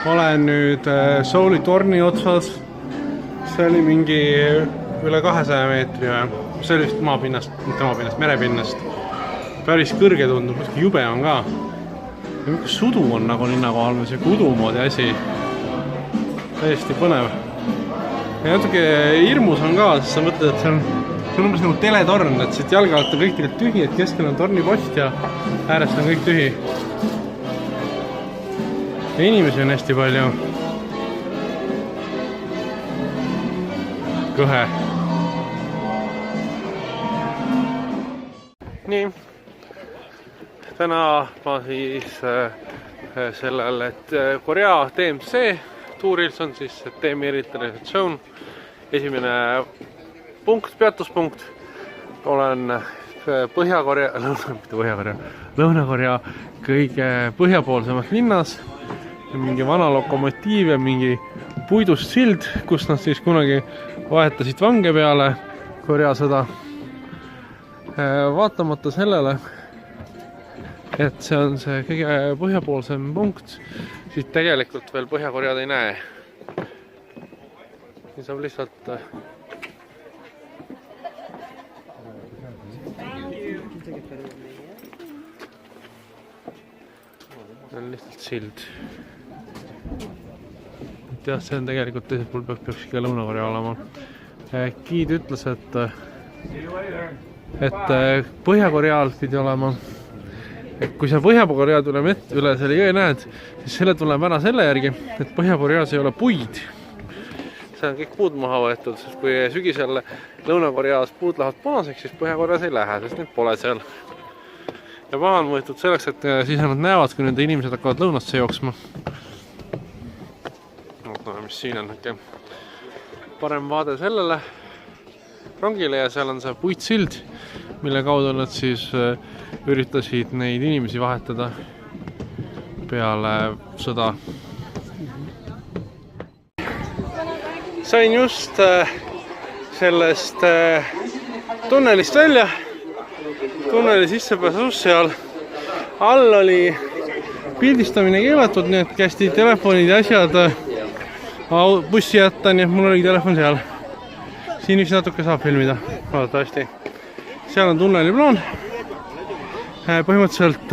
olen nüüd Souli torni otsas. See oli mingi üle 200 meetri või? See oli vist maapinnast, mitte maapinnast, merepinnast. Päris kõrge tundub, jube on ka. Ja mingi sudu on nagu linna kohal, see kudumoodi asi. Täiesti põnev. Ja natuke hirmus on ka, sest sa mõtled, et see on umbes nagu teletorn, et siit jalge alt on kõik tegelikult tühi, et keskel on tornipost ja ääres on kõik tühi. Ja inimesi on hästi palju. Kõhe. Nii. Täna ma siis sellel, et Korea TMC tuuril on siis demilitarisatsioon. Esimene punkt, peatuspunkt. Olen Lõuna-Korea kõige põhjapoolsemas linnas. Mingi vana lokomotiiv ja mingi puidust sild, kus nad siis kunagi vahetasid vange peale Korea sõda. Vaatamata sellele, et see on see kõige põhjapoolsem punkt, siis tegelikult veel Põhja-Koread ei näe. Siin saab lihtsalt on lihtsalt sild. Jah, see on tegelikult teiselt pool peaks ikka Lõuna-Korea olema. Kiid ütles, et Põhja-Koreal pidi olema, et kui sa Põhja-Korea üle selle jõe näed, siis selle tuleb ära selle järgi, et Põhja-Koreas ei ole puid. See on kõik puud maha võetud, sest kui sügisel Lõuna-Koreas puud lähevad punaseks, siis Põhja-Koreas ei lähe, sest need pole seal. Ja maha on võetud selleks, et siis nad näevad, kui nende inimesed hakkavad lõunasse jooksma. Mis siin on parem vaade sellele rongile ja seal on see puitsild, mille kaudu nad siis üritasid neid inimesi vahetada peale sõda. Sain just sellest tunnelist välja. Tunneli sissepääsus seal. All oli pildistamine keelatud, nii et kästi telefonid ja asjad bussi jätta, nii et mul oli telefon seal. Siin vist natuke saab filmida, vaadata seal on tunneli plaan. Põhimõtteliselt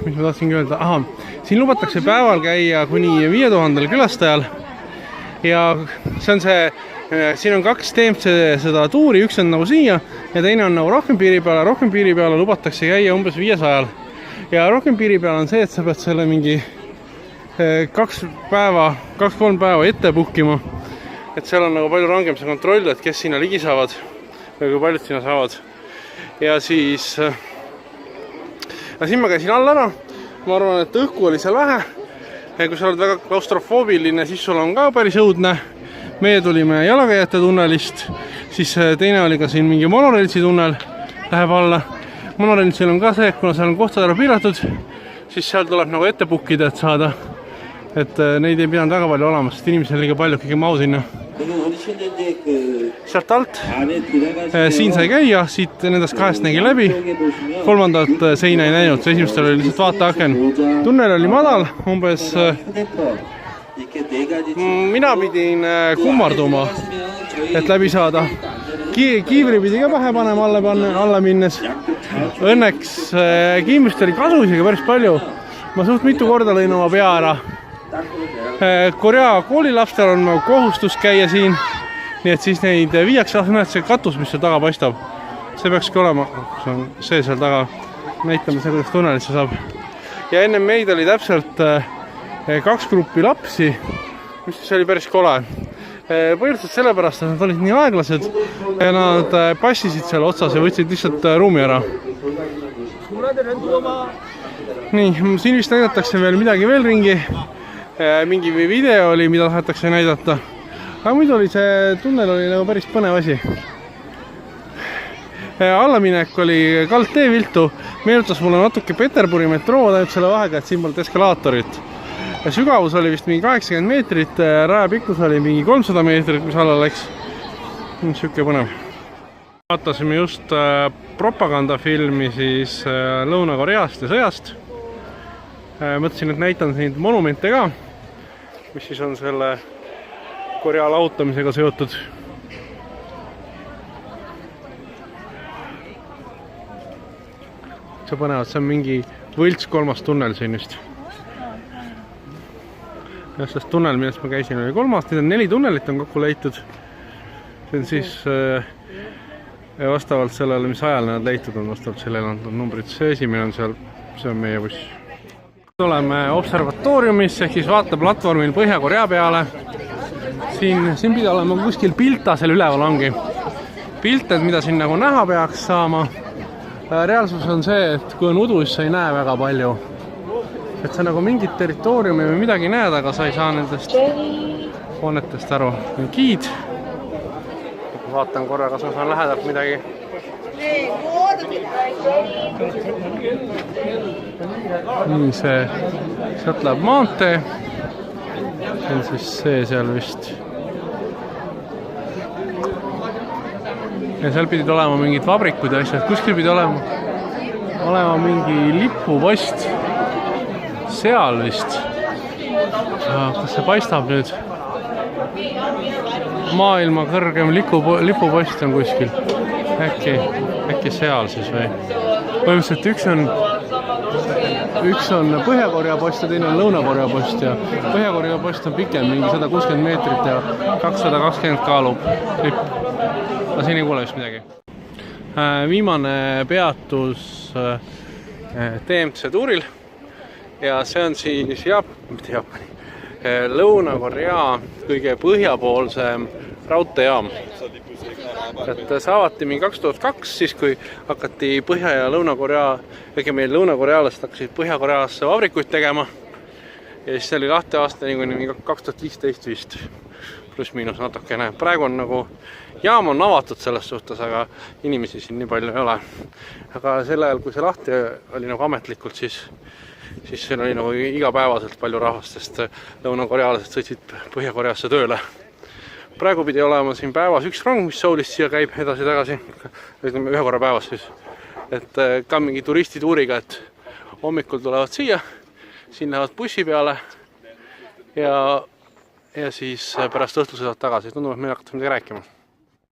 mis ma tahtsingi öelda? Siin lubatakse päeval käia kuni 5000 külastajal. Ja see on siin on 2 TMC seda tuuri, üks on nagu siia ja teine on nagu rohkem piiri peale. Rohkem piiri peale lubatakse käia umbes 500. Ja rohkem piiri peale on see, et sa pead selle mingi 2-3 päeva ette puhkima, et seal on nagu palju rangem see kontroll, et kes sinna ligi saavad või kui paljud sinna saavad. Ja siis siin ma käisin all ära. Ma arvan, et õhku oli seal vähe. Kui sa oled väga klaustrofoobiline, siis sul on ka päris õudne. Meie tulime jalakäijate tunnelist, siis teine oli ka siin mingi monoreilsi tunnel läheb alla. Monoreilsil on ka see, kuna seal on kohtad ära piiratud, siis seal tuleb nagu ette pukkida, et saada. Et neid ei pidanud väga palju olema, sest inimesel liiga palju kõige mau sinna. Sealt alt. Siin sai käia, siit nendest 2 nägi läbi. 3. seina ei näinud, esimestel oli lihtsalt vaataaken. Tunnel oli madal, umbes mina pidin kummarduma, et läbi saada. Kiivri pidi ka pähe panema alla minnes. Õnneks kiimrist oli kasu isegi päris palju. Ma suht mitu korda lõin oma pea ära. Korea koolilapstel on kohustus käia siin, nii et siis neid viiakse see katus, mis seal taga paistab. See peakski olema, see seal taga. Näitame see, kuidas tunnelisse saab. Ja enne meid oli täpselt 2 gruppi lapsi, mis oli päris kole. Põhiliselt sellepärast, et nad olid nii aeglased ja nad passisid seal otsas ja võtsid lihtsalt ruumi ära. Nii, siin vist näidatakse veel midagi veel ringi. Mingi video oli, mida tahetakse näidata. Aga muidu oli see tunnel oli nagu päris põnev asi. Allaminek oli kaldtee viltu. Meenutas mulle natuke Peterburi metroo, tähendab selle vahega, et siin polnud eskalaatorit. Sügavus oli vist mingi 80 meetrit, raja pikkus oli mingi 300 meetrit, mis alla läks. Siuke põnev. Vaatasime just propagandafilmi siis Lõuna-Koreast ja sõjast. Mõtlesin, et näitan siin monumente ka, mis siis on selle Korea lahutamisega seotud. See põnevad, see on mingi võlts 3. tunnel siin just. Ja sest tunnel, millest ma käisin, oli 3. Need on 4 tunnelit on kokku leitud. See on siis vastavalt sellele, mis ajal nad leitud on, vastavalt sellele on numbrid. See esimene on seal, see on meie buss. Oleme observatooriumis, ehk siis vaateplatvormil Põhja-Korea peale. Siin pidi olema kuskil pilta seal üleval ongi. Pilted, mida siin nagu näha peaks saama. Reaalsus on see, et kui on udu, siis sa ei näe väga palju. Et sa nagu mingit territooriumi või midagi näed, aga sa ei saa nendest hoonetest aru. Giid. Vaatan korra, kas ma saan lähedalt midagi. Nii see, sealt läheb maantee. See on siis see seal vist. Ja seal pidid olema mingid vabrikud ja asjad. Kuskil pidi olema mingi lipupost. Seal vist. Kas see paistab nüüd? Maailma kõrgem lipupost on kuskil. Äkki seal siis või? Põhimõtteliselt üks on Põhja-Korea post ja teine on Lõuna-Korea post ja Põhja-Korea post on pikem, mingi 160 meetrit ja 220 kaalub lipp. Ma siin ei kuule just midagi. Viimane peatus TMC tuuril ja see on siis Lõuna-Korea kõige põhjapoolsem raudteejaam. Et see avati mingi 2002, siis kui hakati Põhja- ja Lõuna-Korea, ehkki meil lõunakorealased hakkasid Põhja-Koreasse vabrikuid tegema ja siis see oli lahti aastani kuni 2015 vist. Pluss miinus natukene. Praegu on nagu jaam on avatud selles suhtes, aga inimesi siin nii palju ei ole. Aga sel ajal, kui see lahti oli nagu ametlikult, siis siin oli nagu igapäevaselt palju rahvast, sest lõunakorealased sõitsid Põhja-Koreasse tööle. Praegu pidi olema siin päevas üks rong, mis Soulist siia käib edasi-tagasi. Ütleme ühe korra päevas siis. Et ka mingi turistituuriga, et hommikul tulevad siia, siin lähevad bussi peale ja siis pärast õhtul sõidavad tagasi. Tundub, et meil hakatakse midagi rääkima.